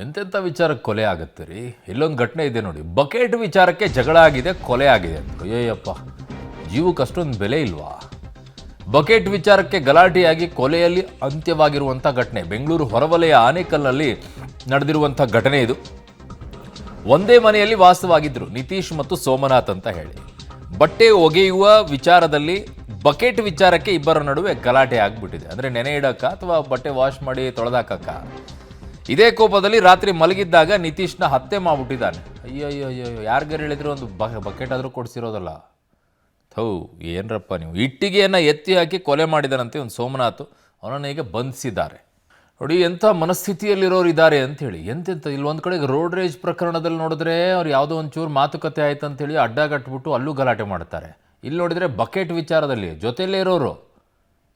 ಎಂತೆಂಥ ವಿಚಾರಕ್ಕೆ ಕೊಲೆ ಆಗುತ್ತೆ ರೀ. ಇಲ್ಲೊಂದು ಘಟನೆ ಇದೆ ನೋಡಿ, ಬಕೆಟ್ ವಿಚಾರಕ್ಕೆ ಜಗಳ ಆಗಿದೆ, ಕೊಲೆ ಆಗಿದೆ ಅಂತ. ಅಯ್ಯಪ್ಪ, ಜೀವಕ್ಕೆ ಅಷ್ಟೊಂದು ಬೆಲೆ ಇಲ್ವಾ? ಬಕೆಟ್ ವಿಚಾರಕ್ಕೆ ಗಲಾಟೆಯಾಗಿ ಕೊಲೆಯಲ್ಲಿ ಅಂತ್ಯವಾಗಿರುವಂಥ ಘಟನೆ ಬೆಂಗಳೂರು ಹೊರವಲಯ ಆನೇಕಲ್ನಲ್ಲಿ ನಡೆದಿರುವಂಥ ಘಟನೆ ಇದು. ಒಂದೇ ಮನೆಯಲ್ಲಿ ವಾಸವಾಗಿದ್ದರು ನಿತೀಶ್ ಮತ್ತು ಸೋಮನಾಥ್ ಅಂತ ಹೇಳಿ. ಬಟ್ಟೆ ಒಗೆಯುವ ವಿಚಾರದಲ್ಲಿ ಬಕೆಟ್ ವಿಚಾರಕ್ಕೆ ಇಬ್ಬರ ನಡುವೆ ಗಲಾಟೆ ಆಗಿಬಿಟ್ಟಿದೆ. ಅಂದರೆ ನೆನೆ ಇಡಕ್ಕ ಅಥವಾ ಬಟ್ಟೆ ವಾಶ್ ಮಾಡಿ ತೊಳೆದಾಕಕ್ಕ. ಇದೇ ಕೋಪದಲ್ಲಿ ರಾತ್ರಿ ಮಲಗಿದ್ದಾಗ ನಿತೀಶ್ನ ಹತ್ಯೆ ಮಾಡಿಬಿಟ್ಟಿದ್ದಾನೆ. ಅಯ್ಯಯ್ಯೋ, ಯಾರಿಗಾರು ಹೇಳಿದ್ರು ಒಂದು ಬಕೆಟ್ ಆದರೂ ಕೊಡಿಸಿರೋದಲ್ಲ. ಥೌ, ಏನರಪ್ಪ ನೀವು. ಇಟ್ಟಿಗೆಯನ್ನು ಎತ್ತಿ ಹಾಕಿ ಕೊಲೆ ಮಾಡಿದಾನಂತೆ ಒಂದು ಸೋಮನಾಥ್. ಅವನನ್ನು ಈಗ ಬಂಧಿಸಿದ್ದಾರೆ. ನೋಡಿ ಎಂಥ ಮನಸ್ಥಿತಿಯಲ್ಲಿರೋರು ಇದ್ದಾರೆ ಅಂಥೇಳಿ. ಎಂತೆಂಥ ಇಲ್ಲೊಂದು ಕಡೆಗೆ ರೋಡ್ ರೇಜ್ ಪ್ರಕರಣದಲ್ಲಿ ನೋಡಿದ್ರೆ ಅವ್ರು ಯಾವುದೋ ಒಂಚೂರು ಮಾತುಕತೆ ಆಯ್ತು ಅಂತೇಳಿ ಅಡ್ಡಗಟ್ಬಿಟ್ಟು ಅಲ್ಲೂ ಗಲಾಟೆ ಮಾಡ್ತಾರೆ. ಇಲ್ಲಿ ನೋಡಿದರೆ ಬಕೆಟ್ ವಿಚಾರದಲ್ಲಿ ಜೊತೆಯಲ್ಲೇ ಇರೋರು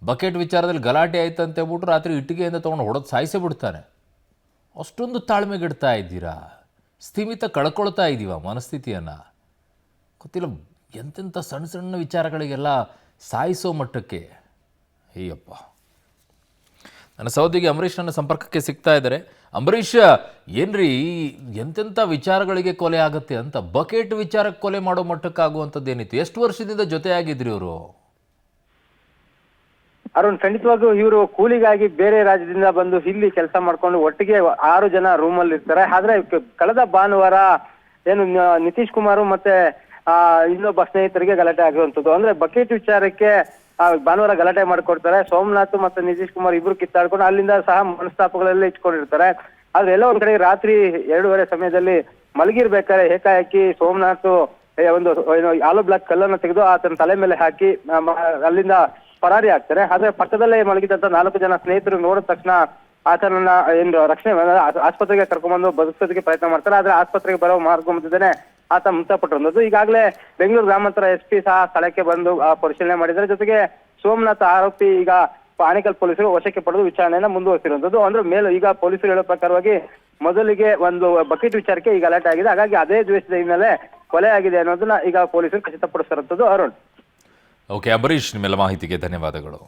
ಬಕೆಟ್ ವಿಚಾರದಲ್ಲಿ ಗಲಾಟೆ ಆಯ್ತು ಅಂತ ಹೇಳ್ಬಿಟ್ಟು ರಾತ್ರಿ ಇಟ್ಟಿಗೆಯಿಂದ ತೊಗೊಂಡು ಹೊಡೆದು ಸಾಯಿಸೇ ಬಿಡ್ತಾನೆ. ಅಷ್ಟೊಂದು ತಾಳ್ಮೆಗಿಡ್ತಾ ಇದ್ದೀರಾ? ಸ್ಥಿಮಿತ ಕಳ್ಕೊಳ್ತಾ ಇದ್ದೀವ ಮನಸ್ಥಿತಿಯನ್ನು? ಗೊತ್ತಿಲ್ಲ, ಎಂತೆಂಥ ಸಣ್ಣ ಸಣ್ಣ ವಿಚಾರಗಳಿಗೆಲ್ಲ ಸಾಯಿಸೋ ಮಟ್ಟಕ್ಕೆ. ಅಯ್ಯಪ್ಪ, ನನ್ನ ಸಹೋದರಿಗೆ ಅಂಬರೀಷ್ ನನ್ನ ಸಂಪರ್ಕಕ್ಕೆ ಸಿಗ್ತಾ ಇದ್ದಾರೆ. ಅಂಬರೀಷ್, ಏನ್ರಿ ಎಂತೆಂಥ ವಿಚಾರಗಳಿಗೆ ಕೊಲೆ ಆಗುತ್ತೆ ಅಂತ ಬಕೆಟ್ ವಿಚಾರಕ್ಕೆ ಕೊಲೆ ಮಾಡೋ ಮಟ್ಟಕ್ಕಾಗುವಂಥದ್ದು ಏನಿತ್ತು? ಎಷ್ಟು ವರ್ಷದಿಂದ ಜೊತೆಯಾಗಿದ್ರಿ ಇವರು? ಅರುಣ್, ಖಂಡಿತವಾಗೂ ಇವರು ಕೂಲಿಗಾಗಿ ಬೇರೆ ರಾಜ್ಯದಿಂದ ಬಂದು ಇಲ್ಲಿ ಕೆಲಸ ಮಾಡ್ಕೊಂಡು ಒಟ್ಟಿಗೆ 6 ಜನ ರೂಮ್ ಅಲ್ಲಿ ಇರ್ತಾರೆ. ಆದ್ರೆ ಕಳೆದ ಭಾನುವಾರ ಏನು ನಿತೀಶ್ ಕುಮಾರ್ ಮತ್ತೆ ಇನ್ನೊಬ್ಬ ಸ್ನೇಹಿತರಿಗೆ ಗಲಾಟೆ ಆಗಿರುವಂತದ್ದು. ಅಂದ್ರೆ ಬಕೆಟ್ ವಿಚಾರಕ್ಕೆ ಭಾನುವಾರ ಗಲಾಟೆ ಮಾಡಿಕೊಡ್ತಾರೆ. ಸೋಮನಾಥ್ ಮತ್ತೆ ನಿತೀಶ್ ಕುಮಾರ್ ಇಬ್ರು ಕಿತ್ತಾಡ್ಕೊಂಡು ಅಲ್ಲಿಂದ ಸಹ ಮನಸ್ತಾಪಗಳೆಲ್ಲ ಇಟ್ಕೊಂಡಿರ್ತಾರೆ. ಆದ್ರೆ ಎಲ್ಲ ಒಂದ್ ಕಡೆ ರಾತ್ರಿ 2:30 ಸಮಯದಲ್ಲಿ ಮಲಗಿರ್ಬೇಕಾದ್ರೆ ಏಕಾಏಕಿ ಸೋಮನಾಥ್ ಒಂದು ಆಲೂ ಬ್ಲಾಕ್ ಕಲ್ಲನ್ನು ತೆಗೆದು ಆತನ ತಲೆ ಮೇಲೆ ಹಾಕಿ ಅಲ್ಲಿಂದ ಪರಾರಿ ಆಗ್ತಾರೆ. ಆದ್ರೆ ಪಕ್ಕದಲ್ಲೇ ಮಲಗಿದಂತ 4 ಜನ ಸ್ನೇಹಿತರು ನೋಡಿದ ತಕ್ಷಣ ಆತನನ್ನ ಏನು ರಕ್ಷಣೆ ಆಸ್ಪತ್ರೆಗೆ ಕರ್ಕೊಂಡ್ಬಂದು ಬದುಕೋದಕ್ಕೆ ಪ್ರಯತ್ನ ಮಾಡ್ತಾರೆ. ಆದ್ರೆ ಆಸ್ಪತ್ರೆಗೆ ಬರೋ ಮಾರ್ಗ ಮಧ್ಯದನೆ ಆತ ಮೃತಪಟ್ಟಿರೋದು. ಈಗಾಗಲೇ ಬೆಂಗಳೂರು ಗ್ರಾಮಾಂತರ SP ಸಹ ಸ್ಥಳಕ್ಕೆ ಬಂದು ಪರಿಶೀಲನೆ ಮಾಡಿದ್ದಾರೆ. ಜೊತೆಗೆ ಸೋಮನಾಥ್ ಆರೋಪಿ ಈಗ ಆನೇಕಲ್ ಪೊಲೀಸರು ವಶಕ್ಕೆ ಪಡೆದು ವಿಚಾರಣೆಯನ್ನ ಮುಂದುವರಿಸಿರುವಂತದ್ದು. ಅಂದ್ರೆ ಮೇಲೆ ಈಗ ಪೊಲೀಸರು ಹೇಳೋ ಪ್ರಕಾರವಾಗಿ ಮೊದಲಿಗೆ ಒಂದು ಬಕೆಟ್ ವಿಚಾರಕ್ಕೆ ಈ ಗಲಾಟೆ ಆಗಿದೆ. ಹಾಗಾಗಿ ಅದೇ ದ್ವೇಷದ ಹಿನ್ನೆಲೆ ಕೊಲೆ ಆಗಿದೆ ಅನ್ನೋದನ್ನ ಈಗ ಪೊಲೀಸರು ಖಚಿತಪಡಿಸಿರುವಂತದ್ದು. ಅರುಣ್. ಓಕೆ ಅಂಬರೀಷ್, ನಿಮ್ಮೆಲ್ಲ ಮಾಹಿತಿಗೆ ಧನ್ಯವಾದಗಳು.